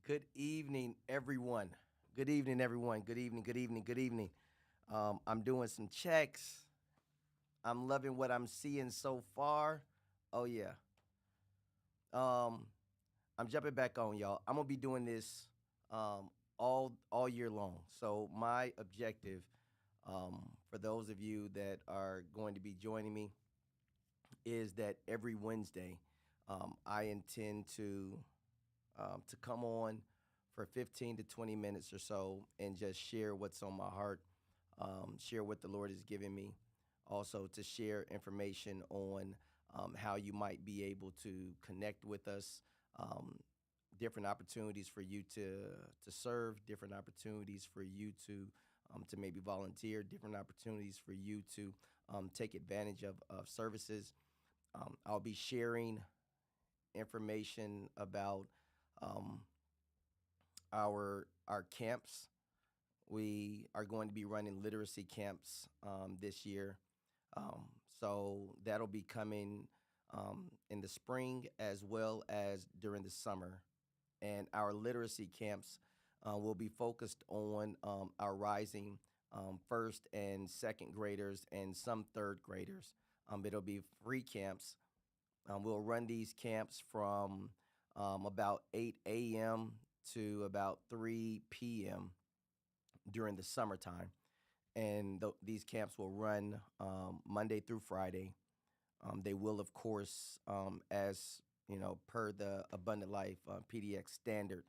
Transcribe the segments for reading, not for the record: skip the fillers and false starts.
Good evening, everyone. Good evening, everyone. Good evening, good evening, good evening. I'm doing some checks. I'm loving what I'm seeing so far. Oh, yeah. Um, I'm jumping back on, y'all. I'm going to be doing this all year long. So, my objective for those of you that are going to be joining me is that every Wednesday, I intend to come on for 15 to 20 minutes or so and just share what's on my heart, share what the Lord has given me. Also, to share information on how you might be able to connect with us, um, different opportunities for you to serve, different opportunities for you to maybe volunteer, different opportunities for you to take advantage of services. I'll be sharing information about um, our camps. We are going to be running literacy camps this year. Um, so that'll be coming in the spring as well as during the summer. And our literacy camps will be focused on our rising first and second graders and some third graders. It'll be free camps. We'll run these camps from about 8 a.m. to about 3 p.m. during the summertime. And these camps will run Monday through Friday. They will, of course, as you know, per the Abundant Life PDX standard,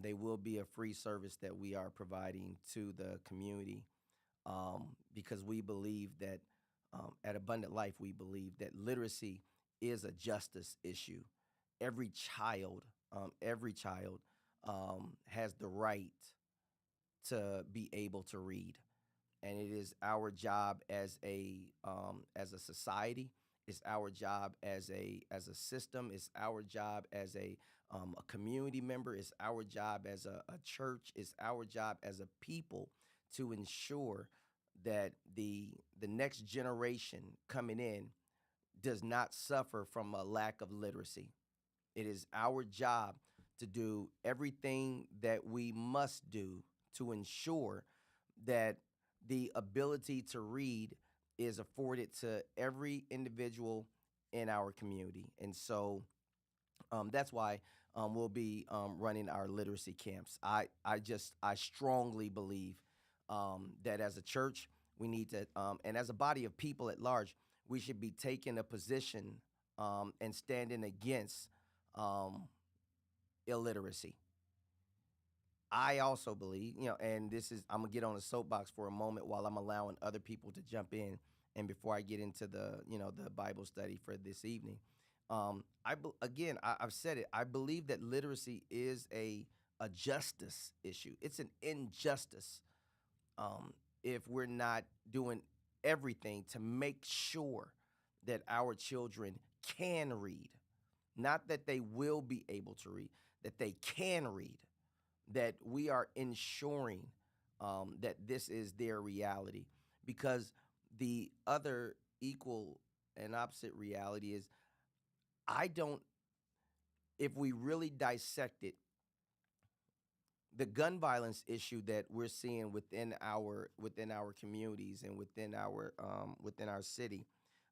they will be a free service that we are providing to the community because we believe that at Abundant Life, we believe that literacy is a justice issue. Every child has the right to be able to read, and it is our job as a society. It's our job as a system. It's our job as a community member. It's our job as a church. It's our job as a people to ensure that the next generation coming in does not suffer from a lack of literacy. It is our job to do everything that we must do to ensure that the ability to read is afforded to every individual in our community. And so that's why we'll be running our literacy camps. I strongly believe that as a church, we need to, and as a body of people at large, we should be taking a position and standing against um, illiteracy. I also believe, and I'm gonna get on a soapbox for a moment while I'm allowing other people to jump in, and before I get into the Bible study for this evening. I've said it. I believe that literacy is a justice issue. It's an injustice if we're not doing everything to make sure that our children can read, not that they will be able to read, that they can read, that we are ensuring that this is their reality. Because the other equal and opposite reality is, I don't, if we really dissect it, the gun violence issue that we're seeing within our communities and within our city,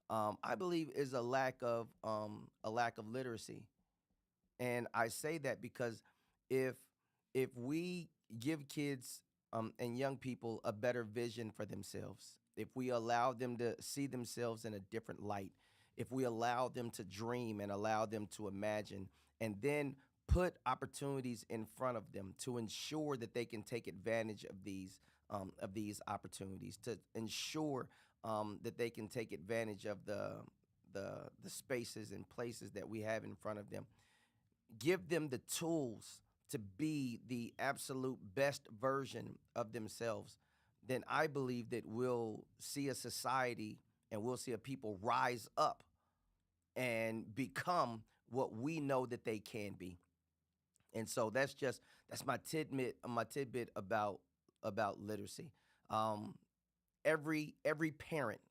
I believe is a lack of literacy. And I say that because if if we give kids and young people a better vision for themselves, if we allow them to see themselves in a different light, if we allow them to dream and allow them to imagine, and then put opportunities in front of them to ensure that they can take advantage of these opportunities, to ensure that they can take advantage of the spaces and places that we have in front of them, give them the tools to be the absolute best version of themselves, then I believe that we'll see a society and we'll see a people rise up and become what we know that they can be. And so that's my tidbit about literacy. Um, every parent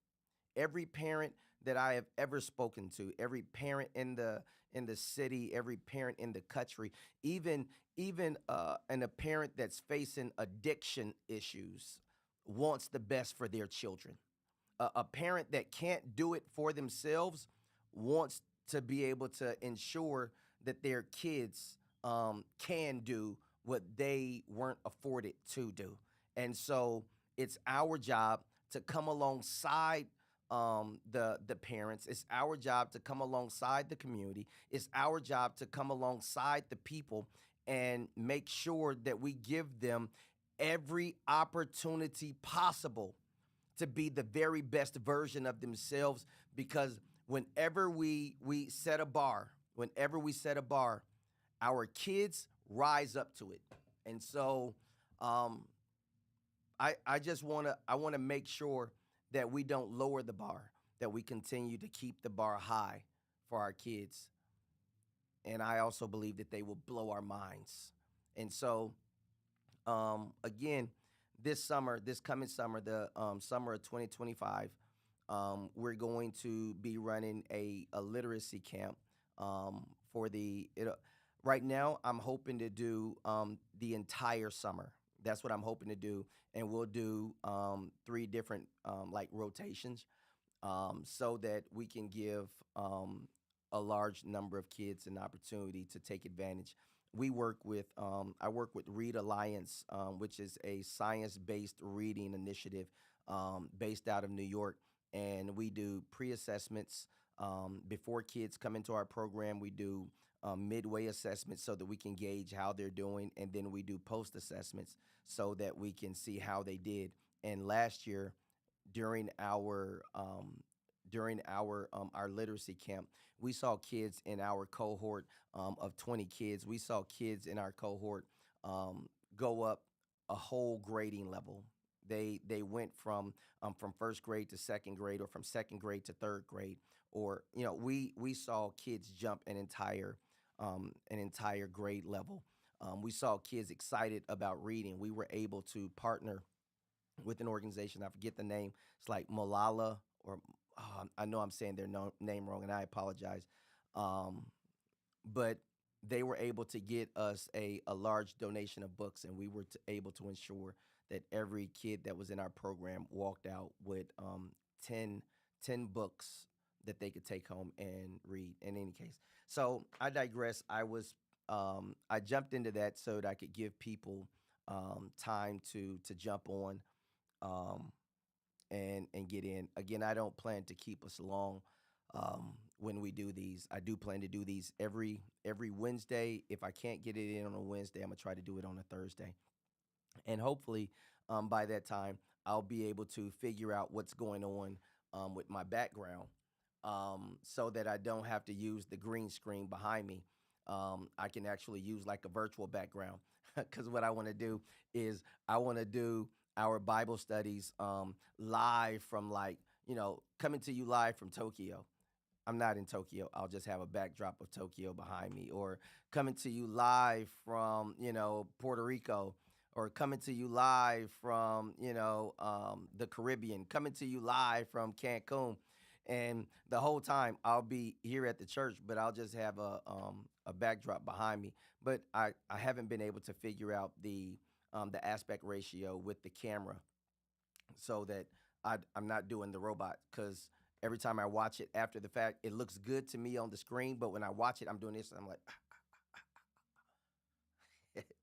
every parent that I have ever spoken to, every parent in the city, every parent in the country, even and a parent that's facing addiction issues wants the best for their children. A parent that can't do it for themselves wants to be able to ensure that their kids can do what they weren't afforded to do. And so it's our job to come alongside the parents. It's our job to come alongside the community. It's our job to come alongside the people and make sure that we give them every opportunity possible to be the very best version of themselves, because whenever we set a bar, whenever we set a bar, our kids rise up to it. And so um, I just want to make sure that we don't lower the bar, that we continue to keep the bar high for our kids. And I also believe that they will blow our minds. And so again, this summer, this coming summer, the summer of 2025, we're going to be running a literacy camp for right now. I'm hoping to do the entire summer. That's what I'm hoping to do, and we'll do three different like rotations, so that we can give a large number of kids an opportunity to take advantage. I work with Read Alliance, which is a science-based reading initiative based out of New York, and we do pre-assessments before kids come into our program. We do midway assessments so that we can gauge how they're doing, and then we do post assessments so that we can see how they did. And last year, during our literacy camp, we saw kids in our cohort of 20 kids. We saw kids in our cohort go up a whole grading level. They went from first grade to second grade, or from second grade to third grade, or we saw kids jump an entire grade level. We saw kids excited about reading. We were able to partner with an organization. I forget the name. It's like Malala, or I know I'm saying their name wrong, and I apologize. Um, but they were able to get us a large donation of books, and we were able to ensure that every kid that was in our program walked out with 10, 10 books that they could take home and read. In any case, so I digress. I jumped into that so that I could give people time to jump on um, and get in. Again, I don't plan to keep us long when we do these. I do plan to do these every Wednesday. If I can't get it in on a Wednesday, I'm gonna try to do it on a Thursday, and hopefully by that time I'll be able to figure out what's going on with my background, so that I don't have to use the green screen behind me. I can actually use like a virtual background, because what I want to do is I want to do our Bible studies live from, like, coming to you live from Tokyo. I'm not in Tokyo. I'll just have a backdrop of Tokyo behind me, or coming to you live from, Puerto Rico, or coming to you live from, the Caribbean, coming to you live from Cancun. And the whole time I'll be here at the church, but I'll just have a backdrop behind me. But I haven't been able to figure out the aspect ratio with the camera, so that I'm not doing the robot, because every time I watch it after the fact, it looks good to me on the screen, but when I watch it, I'm doing this, and I'm like,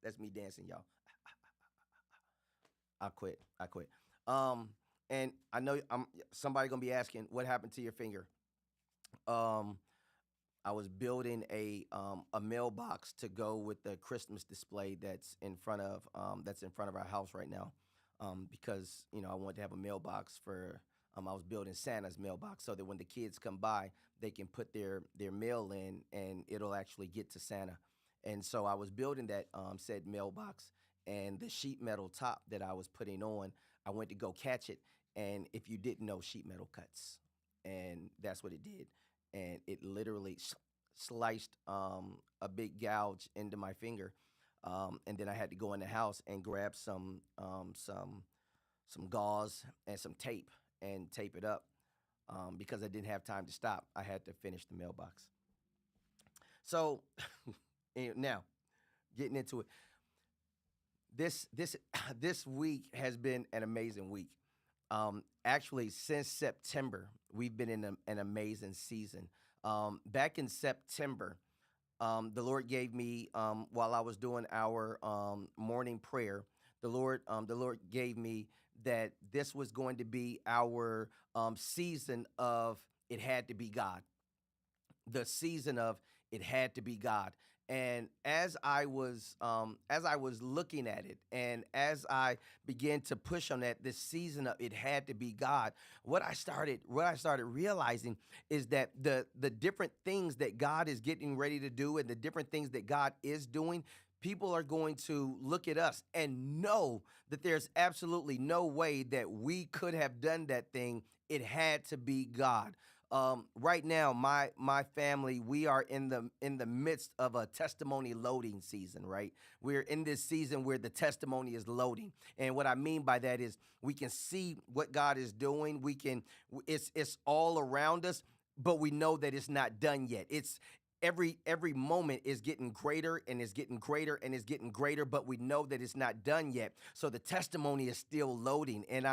that's me dancing, y'all. I quit. I quit. Um, and I know somebody gonna be asking what happened to your finger. Um, I was building a mailbox to go with the Christmas display that's in front of our house right now, because I wanted to have a mailbox for. I was building Santa's mailbox so that when the kids come by, they can put their mail in, and it'll actually get to Santa. And so I was building that said mailbox, and the sheet metal top that I was putting on, I went to go catch it, and if you didn't know, sheet metal cuts, and that's what it did, and it literally sliced a big gouge into my finger, and then I had to go in the house and grab some gauze and some tape and tape it up. because I didn't have time to stop. I had to finish the mailbox. So now getting into it, this this week has been an amazing week. Actually, since September, we've been in an amazing season. Back in September, the Lord gave me while I was doing our morning prayer. The Lord gave me that this was going to be our season of it had to be God, the season of it had to be God. And as I was looking at it, and as I began to push on that, this season of it had to be God, what I started realizing is that the different things that God is getting ready to do, and the different things that God is doing, people are going to look at us and know that there's absolutely no way that we could have done that thing. It had to be God. Right now, my family, we are in the midst of a testimony loading season. Right, we're in this season where the testimony is loading, and what I mean by that is we can see what God is doing. It's all around us, but we know that it's not done yet. It's every moment is getting greater, and it's getting greater, and it's getting greater, but we know that it's not done yet. So the testimony is still loading, and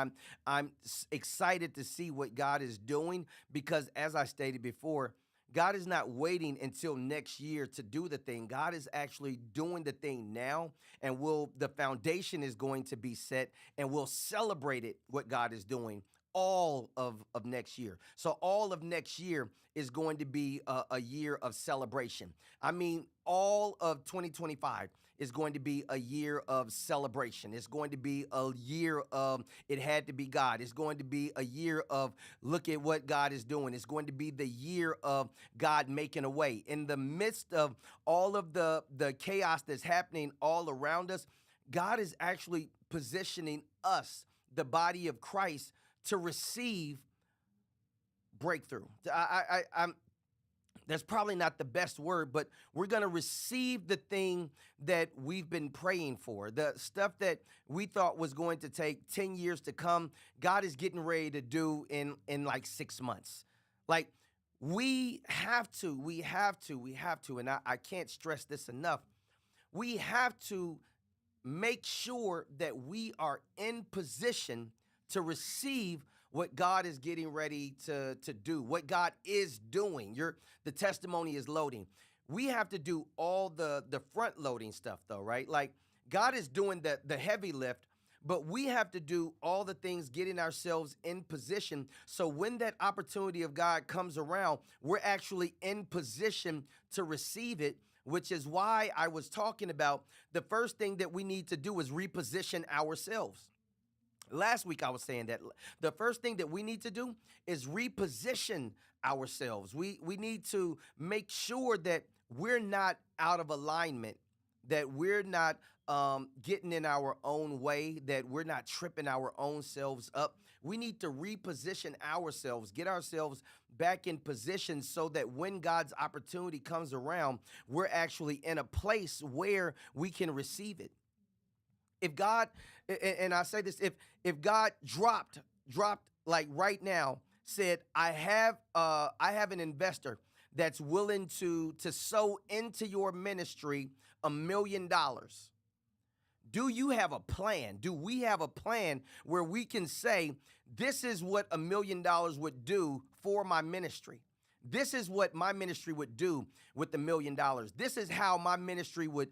I'm excited to see what God is doing, because as I stated before, God is not waiting until next year to do the thing. God is actually doing the thing now, and the foundation is going to be set, and we'll celebrate it, what God is doing, all of next year. So all of next year is going to be a year of celebration. I mean, all of 2025 is going to be a year of celebration. It's going to be a year of it had to be God. It's going to be a year of look at what God is doing. It's going to be the year of God making a way. In the midst of all of the chaos that's happening all around us, God is actually positioning us, the body of Christ, to receive breakthrough. I'm That's probably not the best word, but we're going to receive the thing that we've been praying for. The stuff that we thought was going to take 10 years to come, God is getting ready to do in like 6 months. Like, we have to, and I can't stress this enough. We have to make sure that we are in position to receive what God is getting ready to do, what God is doing. The testimony is loading. We have to do all the front loading stuff, though, right? Like, God is doing the heavy lift, but we have to do all the things, getting ourselves in position, so when that opportunity of God comes around, we're actually in position to receive it, which is why I was talking about the first thing that we need to do is reposition ourselves. Last week, I was saying that the first thing that we need to do is reposition ourselves. We need to make sure that we're not out of alignment, that we're not getting in our own way, that we're not tripping our own selves up. We need to reposition ourselves, get ourselves back in position, so that when God's opportunity comes around, we're actually in a place where we can receive it. If God, and I say this, if God dropped like right now, said, I have an investor that's willing to sow into your ministry $1 million. Do you have a plan? Do we have a plan where we can say, this is what $1 million would do for my ministry? This is what my ministry would do with $1 million. This is how my ministry would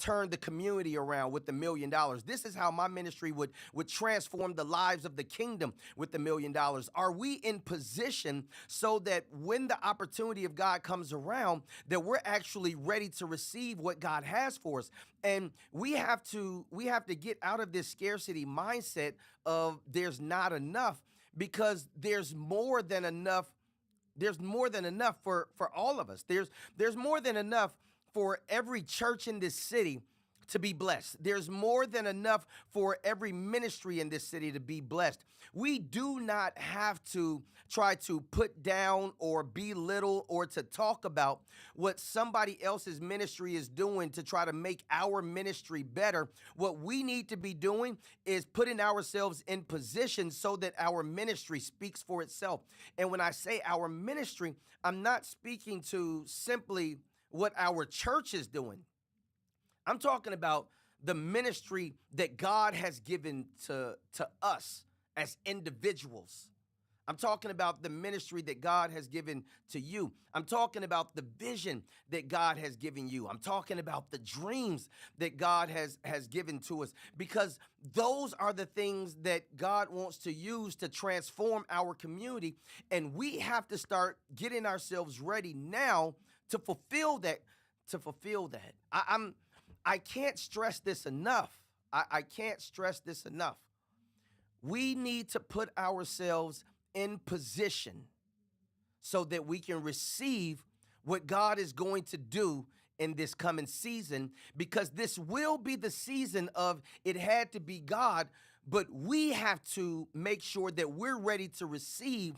turn the community around with $1 million. This is how my ministry would transform the lives of the kingdom with $1 million. Are we in position so that when the opportunity of God comes around, that we're actually ready to receive what God has for us? And we have to get out of this scarcity mindset of there's not enough, because there's more than enough. There's more than enough for all of us. There's more than enough for every church in this city to be blessed. There's more than enough for every ministry in this city to be blessed. We do not have to try to put down or belittle or to talk about what somebody else's ministry is doing to try to make our ministry better. What we need to be doing is putting ourselves in position so that our ministry speaks for itself. And when I say our ministry, I'm not speaking to simply what our church is doing. I'm talking about the ministry that God has given to us as individuals. I'm talking about the ministry that God has given to you. I'm talking about the vision that God has given you. I'm talking about the dreams that God has given to us, because those are the things that God wants to use to transform our community. And we have to start getting ourselves ready now to fulfill that, I can't stress this enough. I can't stress this enough. We need to put ourselves in position so that we can receive what God is going to do in this coming season, because this will be the season of it had to be God, but we have to make sure that we're ready to receive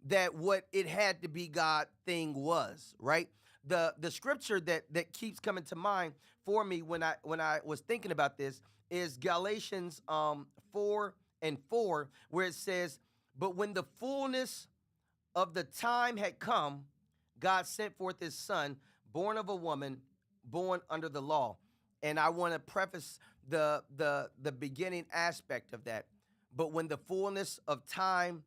that what it had to be God thing was, right? The scripture that keeps coming to mind for me when I was thinking about this is Galatians 4:4, where it says, "But when the fullness of the time had come, God sent forth his son, born of a woman, born under the law." And I want to preface the beginning aspect of that. But when the fullness of time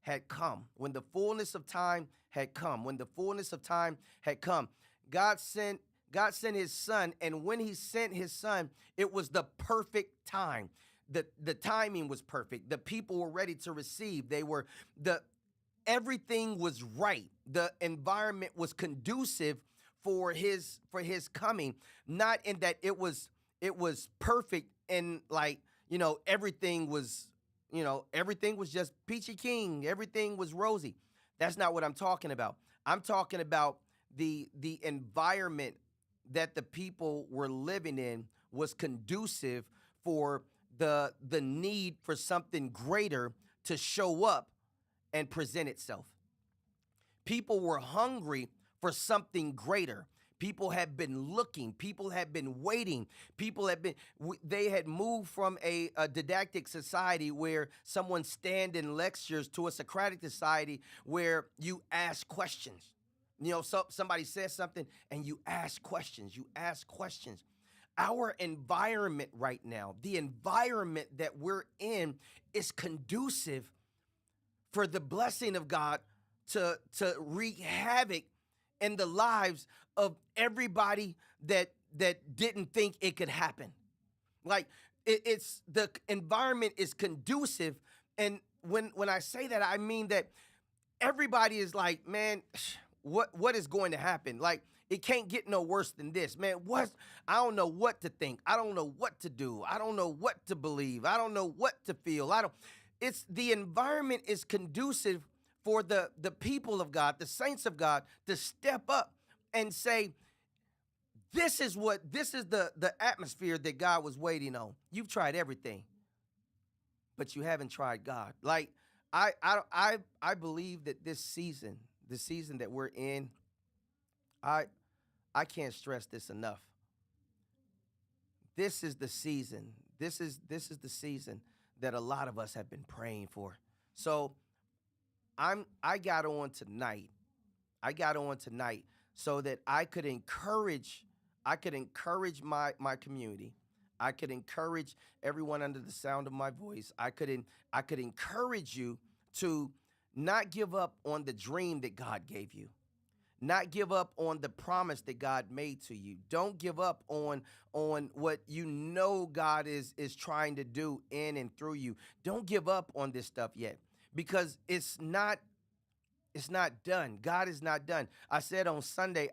had come, when the fullness of time had come, when the fullness of time had come, God sent his son. And when he sent his son, it was the perfect time. The timing was perfect. The people were ready to receive. Everything was right. The environment was conducive for his coming. Not in that it was perfect and like, everything was, everything was just peachy keen. Everything was rosy. That's not what I'm talking about. I'm talking about the environment that the people were living in was conducive for the need for something greater to show up and present itself. People were hungry for something greater. People had been looking. People had been waiting. They had moved from a didactic society where someone stand and lectures to a Socratic society where you ask questions. Somebody says something and you ask questions. You ask questions. Our environment right now, the environment that we're in, is conducive for the blessing of God to wreak havoc in the lives of everybody that didn't think it could happen. Like it's the environment is conducive, and when I say that, I mean that everybody is like, man, what is going to happen? Like, it can't get no worse than this, man. I don't know what to think. I don't know what to do. I don't know what to believe. I don't know what to feel. It's the environment is conducive for the people of God, the saints of God, to step up and say, this is the atmosphere that God was waiting on. You've tried everything, but you haven't tried God. Like, I believe that this season, the season that we're in, I can't stress this enough. This is the season. This is the season that a lot of us have been praying for. So I got on tonight. I got on tonight so that I could encourage my community. I could encourage everyone under the sound of my voice. I could encourage you to not give up on the dream that God gave you. Not give up on the promise that God made to you. Don't give up on what God is trying to do in and through you. Don't give up on this stuff yet, because it's not done. God is not done. I said on Sunday,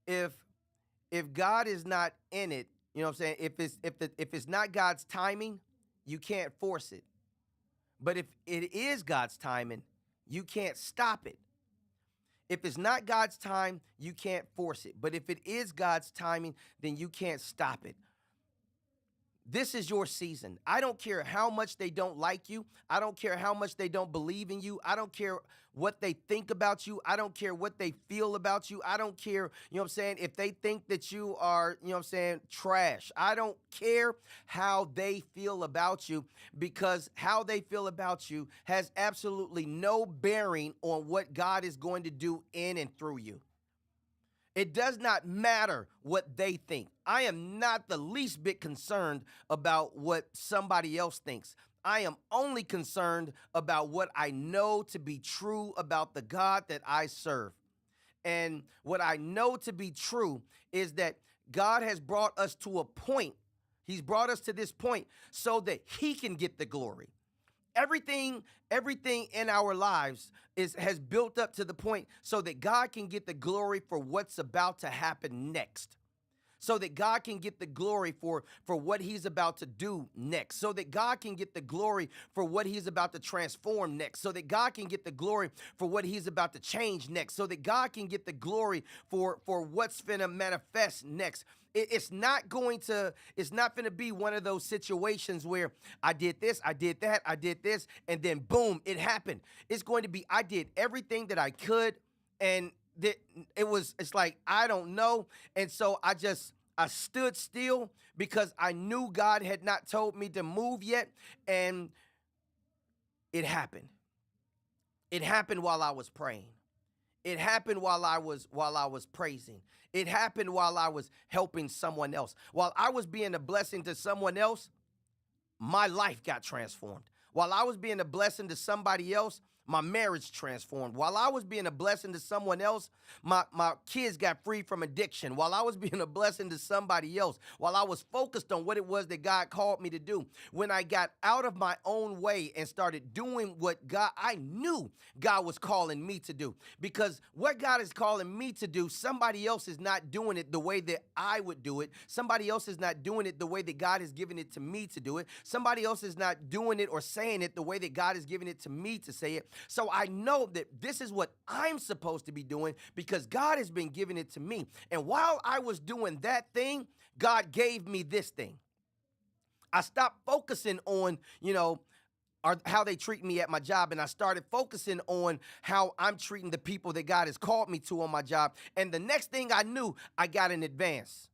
if God is not in it, you know what I'm saying? If it's not God's timing, you can't force it. But if it is God's timing, you can't stop it. If it's not God's time, you can't force it. But if it is God's timing, then you can't stop it. This is your season. I don't care how much they don't like you. I don't care how much they don't believe in you. I don't care what they think about you. I don't care what they feel about you. I don't care, you know what I'm saying, if they think that you are, you know what I'm saying, trash. I don't care how they feel about you, because how they feel about you has absolutely no bearing on what God is going to do in and through you. It does not matter what they think. I am not the least bit concerned about what somebody else thinks. I am only concerned about what I know to be true about the God that I serve. And what I know to be true is that God has brought us to a point. He's brought us to this point so that he can get the glory. Everything in our lives has built up to the point so that God can get the glory for what's about to happen next. So that God can get the glory for what he's about to do next. So that God can get the glory for what he's about to transform next. So that God can get the glory for what he's about to change next. So that God can get the glory for what's finna manifest next. It's not going to be one of those situations where I did this, I did that, I did this, and then boom, it happened. It's going to be, I did everything that I could, and it's like, I don't know. And so I stood still because I knew God had not told me to move yet. And it happened. It happened while I was praying. It happened while I was praising. It happened while I was helping someone else. While I was being a blessing to someone else, my life got transformed. While I was being a blessing to somebody else, my marriage transformed. While I was being a blessing to someone else, my kids got free from addiction. While I was being a blessing to somebody else, while I was focused on what it was that God called me to do, when I got out of my own way and started doing what I knew God was calling me to do. Because what God is calling me to do, somebody else is not doing it the way that I would do it. Somebody else is not doing it the way that God has given it to me to do it. Somebody else is not doing it or saying it the way that God has given it to me to say it. So I know that this is what I'm supposed to be doing because God has been giving it to me. And while I was doing that thing, God gave me this thing. I stopped focusing on, how they treat me at my job. And I started focusing on how I'm treating the people that God has called me to on my job. And the next thing I knew, I got an advance.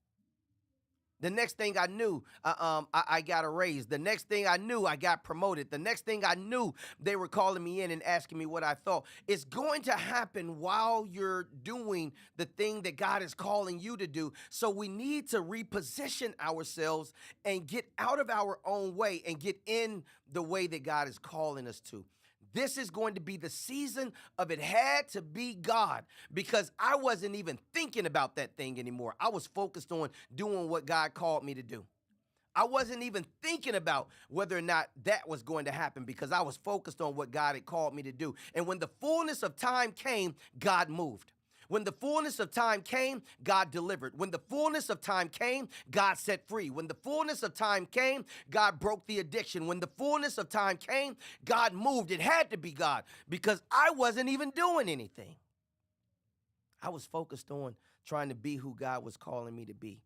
The next thing I knew, I got a raise. The next thing I knew, I got promoted. The next thing I knew, they were calling me in and asking me what I thought. It's going to happen while you're doing the thing that God is calling you to do. So we need to reposition ourselves and get out of our own way and get in the way that God is calling us to. This is going to be the season of it had to be God, because I wasn't even thinking about that thing anymore. I was focused on doing what God called me to do. I wasn't even thinking about whether or not that was going to happen because I was focused on what God had called me to do. And when the fullness of time came, God moved. When the fullness of time came, God delivered. When the fullness of time came, God set free. When the fullness of time came, God broke the addiction. When the fullness of time came, God moved. It had to be God because I wasn't even doing anything. I was focused on trying to be who God was calling me to be.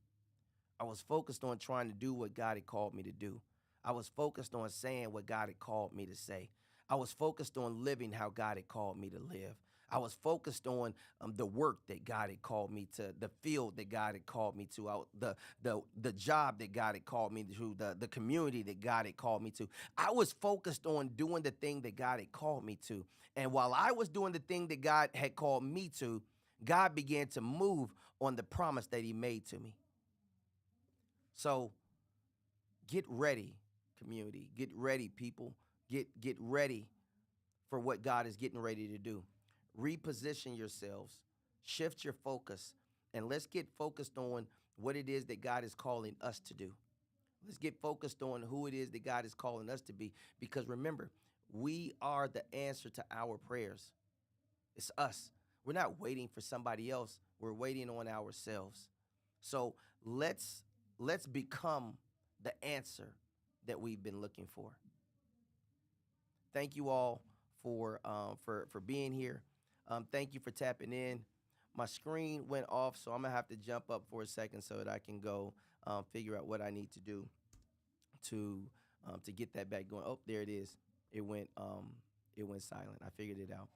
I was focused on trying to do what God had called me to do. I was focused on saying what God had called me to say. I was focused on living how God had called me to live. I was focused on the work that God had called me to, the field that God had called me to, the job that God had called me to, the community that God had called me to. I was focused on doing the thing that God had called me to. And while I was doing the thing that God had called me to, God began to move on the promise that he made to me. So get ready, community. Get ready, people. Get ready for what God is getting ready to do. Reposition yourselves, shift your focus, and let's get focused on what it is that God is calling us to do. Let's get focused on who it is that God is calling us to be, because remember, we are the answer to our prayers. It's us. We're not waiting for somebody else. We're waiting on ourselves. So let's become the answer that we've been looking for. Thank you all for being here. Thank you for tapping in. My screen went off, so I'm gonna have to jump up for a second so that I can go figure out what I need to do to to get that back going. Oh, there it is. It went it went silent. I figured it out.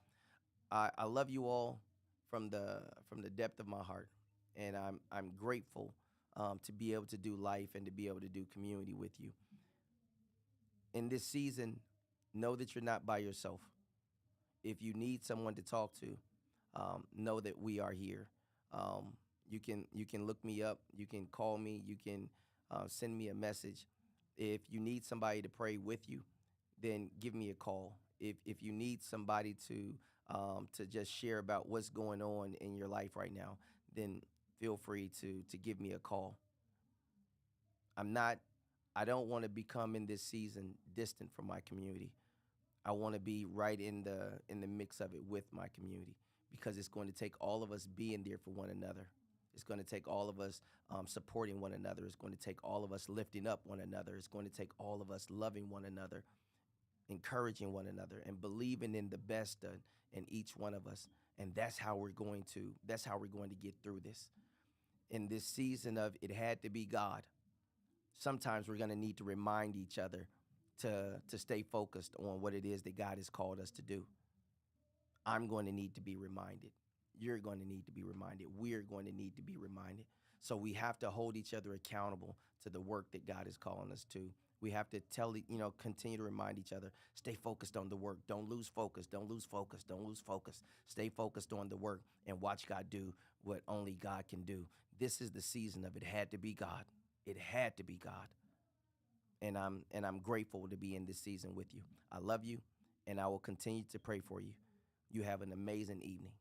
I love you all from the depth of my heart, and I'm grateful to be able to do life and to be able to do community with you in this season. Know that you're not by yourself. If you need someone to talk to, know that we are here. Um, you can look me up. You can call me. You can send me a message. If you need somebody to pray with you, then give me a call. If you need somebody to just share about what's going on in your life right now, then feel free to give me a call. I'm not. I don't want to become in this season distant from my community. I want to be right in the mix of it with my community because it's going to take all of us being there for one another. It's going to take all of us supporting one another. It's going to take all of us lifting up one another. It's going to take all of us loving one another, encouraging one another, and believing in the best in each one of us. And that's how we're going to get through this. In this season of it had to be God, sometimes we're going to need to remind each other to stay focused on what it is that God has called us to do. I'm going to need to be reminded. You're going to need to be reminded. We're going to need to be reminded. So we have to hold each other accountable to the work that God is calling us to. We have to continue to remind each other, stay focused on the work. Don't lose focus. Don't lose focus. Don't lose focus. Stay focused on the work and watch God do what only God can do. This is the season of it had to be God. It had to be God. And I'm grateful to be in this season with you. I love you, and I will continue to pray for you. You have an amazing evening.